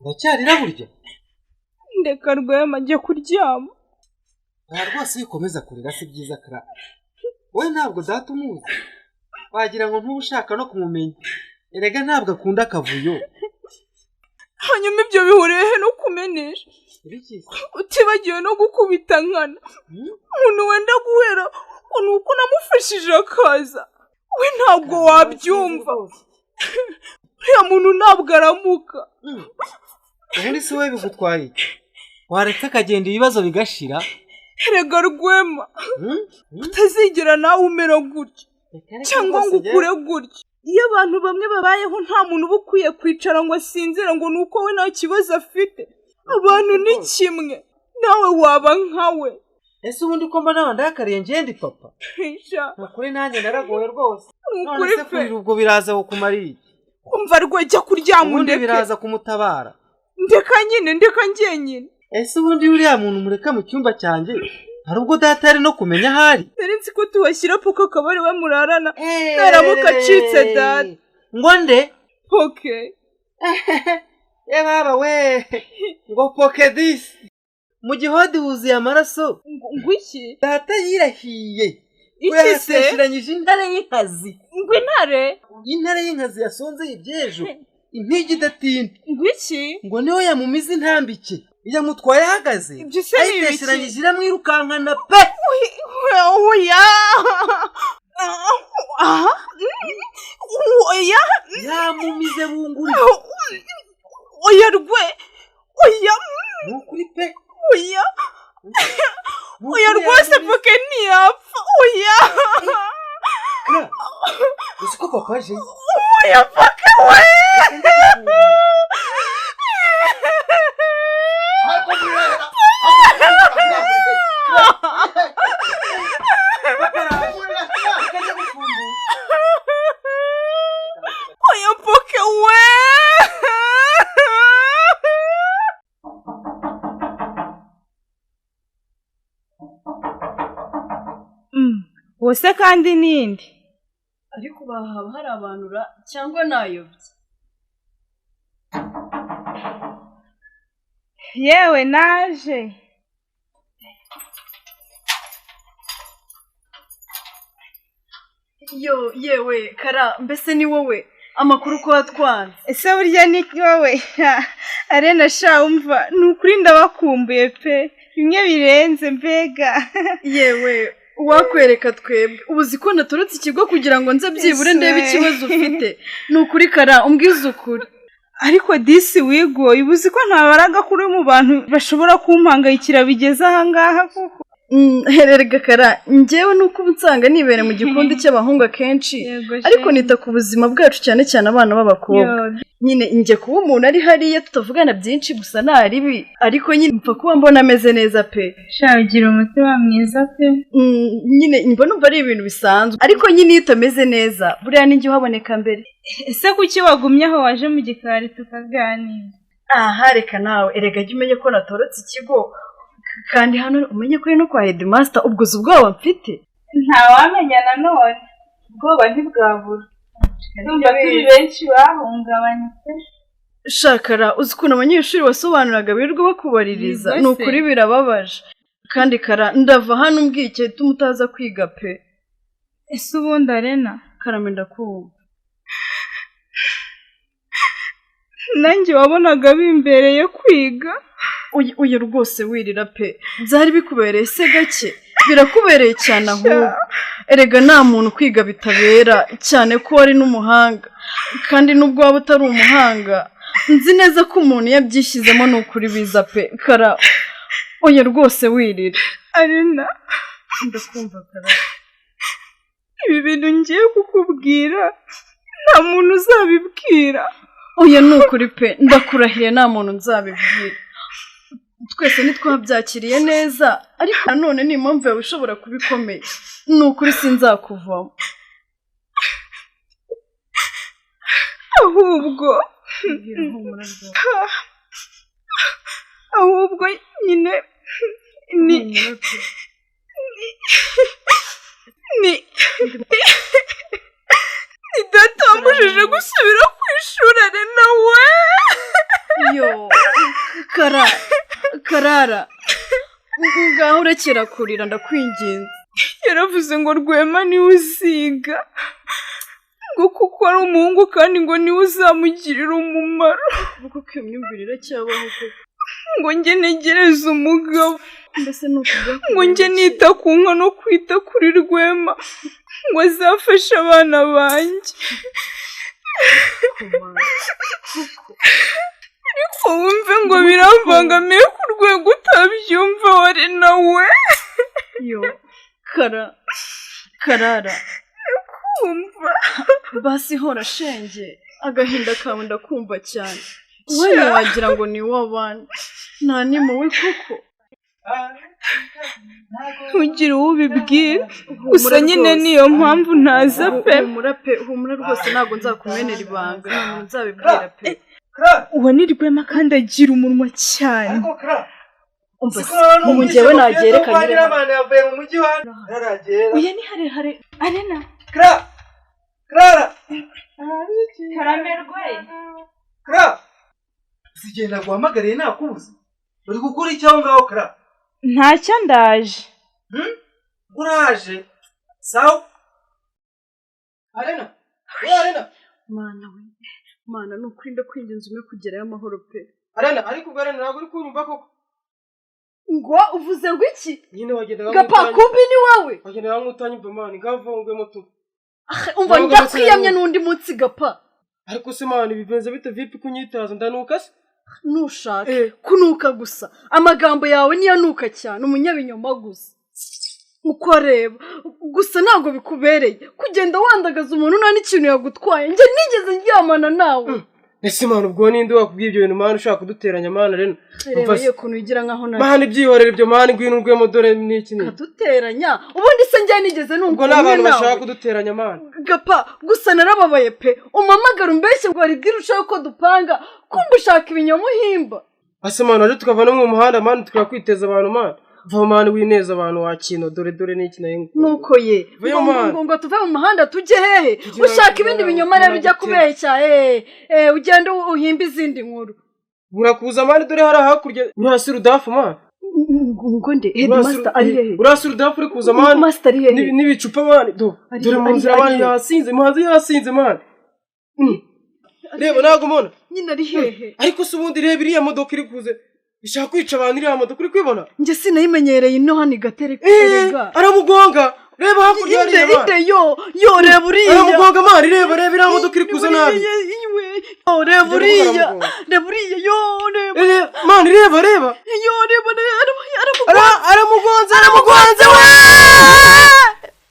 uracyarira burya ndeka Rwema njye kuryama. rwose wikomeza kurira si byiza kara wowe ntabwo data umuzi wagira ngo ntubushaka no kumumenya erega ntabwo akunda akavuyo. Hanyuma ibyo bihuriye he no kumenesha? Utibagiwe no gukubita nkana umuntu wenda guhera nuko namufashije akaza we ntabwo wabyumva. Uriya muntu ntabwo aramuka. ubundi si wowe bigutwaye waretse akagenda ibibazo bigashira. Erega Rwema utazigera nawe umera gutya cyangwa ngo ukure gutya. Iyo abantu bamwe babayeho nta muntu uba ukwiye kwicara ngo asinzire ngo nuko we nta kibazo afite. Abantu ni kimwe nawe waba nkawe. Ese ubundi ko mbona nawe ndakariye ngende papa. Nukuri nanjye naragoye rwose. None se kurira ubwo biraza kukumariye. Umva rwejya kuryama ndeke. Biraza kumutabara. Ndeka njyenyine. Ese ubundi uriya muntu mureka mu cyumba cyanjye hari ubwo data ari no kumenya ahari. Nzi ko tuwashyira poke akabari we murarana naramuka acitse data. Ngo nde? Poke. Baba we ngo poke this. Mu gihodi huzuye amaraso. Ngwiki? Data yirahiye. Iki se? Yashiranyije intare y'inkazi. Intare? Intare y'inkazi yasonze ibyejo. Impigi idatinda. Ngwiki? Ngo niho yamumize intambike. Yamutwaye ahagaze. Ayiteshiranyije iramwirukankana pe. Oya. Oya. Yamumize bunguri. Oya rwe. Oya. Nukuri pe. Oya. Oya rwose poke ntiyapfa. Oya. Usiko papa aje. Oya poke we. Oya poke we. Wose kandi nindi ariko bahaba hari abantu cyangwa nayobye. Yewe naje. Yewe Kara mbese ni wowe amakuru ko watwanze. Ese burya ni wowe? Arena sha umva nukuri ndabakumbuye pe bimwe birenze mbega. Yewe wakwereka twebwe ubuzi ko naturutse ikigo kugira ngo nze byibure ndebe ikibazo ufite. Nukuri Kara umbwiza ukuri. Ariko disi wigoye ubuzi ko ntabaraga kuri mu bantu bashobora kumpangayikira bigeze aha ngaha kuko. Hererega Kara njyewe nuko ubunsanga nibere mu gikundi cy'abahungu akenshi ariko nita ku buzima bwacu cyane cyane abana b'abakobwa. Nyine njye kuba umuntu ari hariya tutavugana byinshi gusa ntaribi ariko nyine mpfa kuba mbona ameze neza pe. Shagira umutima mwiza pe. Nyine mbona umva ari ibintu bisanzwe ariko nyine iyo utameze neza buriya ninjye uhaboneka mbere. Ese kuki wagumye aho waje mu gikari tukaganira? Aha reka nawe erega jya umenye ko natorotse ikigo kandi hano umenye ko no kwa headmaster ubwoza ubwoba mfite. Ntawamenya nanone ubwoba ntibwabura. Ndumva turi benshi bahungabanye pe. Shakara uzi ukuntu abanyeshuri basobanuraga birirwa bakubaririza ni ukuri birababaje kandi Kara ndava hano umbwiye tumutaza kwiga pe. Ese ubundi Arena Karame ndakumva. Nanjye wabonaga bimbereye kwiga. Uyu rwose wirira pe byari bikubereye se gake birakubereye cyane ahubwo. Erega nta muntu kwiga bitabera cyane ko ari n'umuhanga kandi nubwo waba utari umuhanga nzi neza ko umuntu yabyishyizemo ni ukuri biza pe. Kara uyu rwose wirira. Arena ndakumva Kara. Ibi bintu ngiye kukubwira nta muntu uzabibwira. Oya ni ukuri pe ndakurahiye nta muntu nzabibwira. Twese ntitwabyakiriye neza ariko nanone ni impamvu yawe ushobora kubikomeye. Ni ukuri sinzakuvamo. ahubwo nyine ni data wamujije gusubira ku ishuri Arena we. yo karara ngaho urekera kurira ndakwinginze. Yaravuze ngo Rwema niwe uziga ngo kuko ari umuhungu kandi ngo niwe uzamugirira umumaro. Kuko kwimyumvirira cyabaho kuko ngo njye negereze umugabo, mbese nukuvuga ngo njye nita ku nka no kwita kuri Rwema ngo azafashe abana banjye. Ariko wumve ngo biramvangamiye ku rwego utabyumva wari nawe. yo karara Kumva basi hora shenge agahinda kawe ndakumva cyane. Wowe wagira ngo ni w'abana nta nimuwe kuko ugira uwo ubibwira gusa nyine niyo mpamvu ntaza pe. humura rwose ntabwo nzakumenera ibanga nta muntu nzabibwira pe. uwo ni Rwema kandi agira umunwa cyane. umva mu njyewe nagerekanye abana yavuye mu mujyi wa naragera. Uye ni harehare arena Clara karamerwe Clara sigenda guhamagariye nakubuze uri gukora icyo aho ngaho Clara. ntacyo ndaje. uraje sawa arena mana nukuri ndakwinginze umwe kugerayo amahoro pe. arena ariko ubwo arena ntabwo uri kunyumva koko. ngo uvuze ngo iki nyine wagendaga gapakumbi ni wawe wagendaga nk'utanyumva mani ngavongwe moto. umva ndakwiyamye n'undi munsi gapa. ariko se mani bibenze bite vipi kunyitaza ndanuka se. nushake kunuka gusa amagambo yawe niyo anuka cyane umunyabinyoma gusa. uko reba gusa ntabwo bikubereye kugenda wandagaza umuntu nta n'ikintu yagutwaye njye nigeze ndyamana nawe. ese mani ubwo ninde wakubwiye ibyo bintu mani ushaka kuduteranya mani rero. reba ye kuntu yigira nkaho nari mani byihorera ibyo mani ngwino urwemo dore n'iki ni kaduteranya ubundi se njye nigeze numva ubwo n'abantu bashaka kuduteranya mani gapa gusa narababaye pe umamagara umbeshye ngo aribwire ushaka ko dupanga kumva ushaka ibinyoma uhimba. ase mani aje tukava no mu muhanda mani tukakwiteza abantu mani va mani wineza abantu wakino dore n'iki nayo nuko ye ngo tuve mu muhanda tujye hehe ushaka ibindi binyoma rero ujya kubeshya ugenda uhimba izindi nkuru. burakuza mani dore hari hakurya urasi rudafu mani ngo nde headmaster ari hehe urasi rudafu uri kuza mani master ari hehe n'ibicupa mani dore mu nzira mani yasinze muhanzi yasinze mani. reba ntabwo mbona nyine ari hehe ariko se ubundi reba iriya modoka iri kuze ishaka kwica abantu iriya modoka uri kwibona. njye sinayimenyereye ino hano igatereka aramugonga reba hakurya hariya inde yo reba uriya aramugonga mani reba iriya modoka iri kuze nabi. reba uriya yo reba mani reba yo reba aramugonze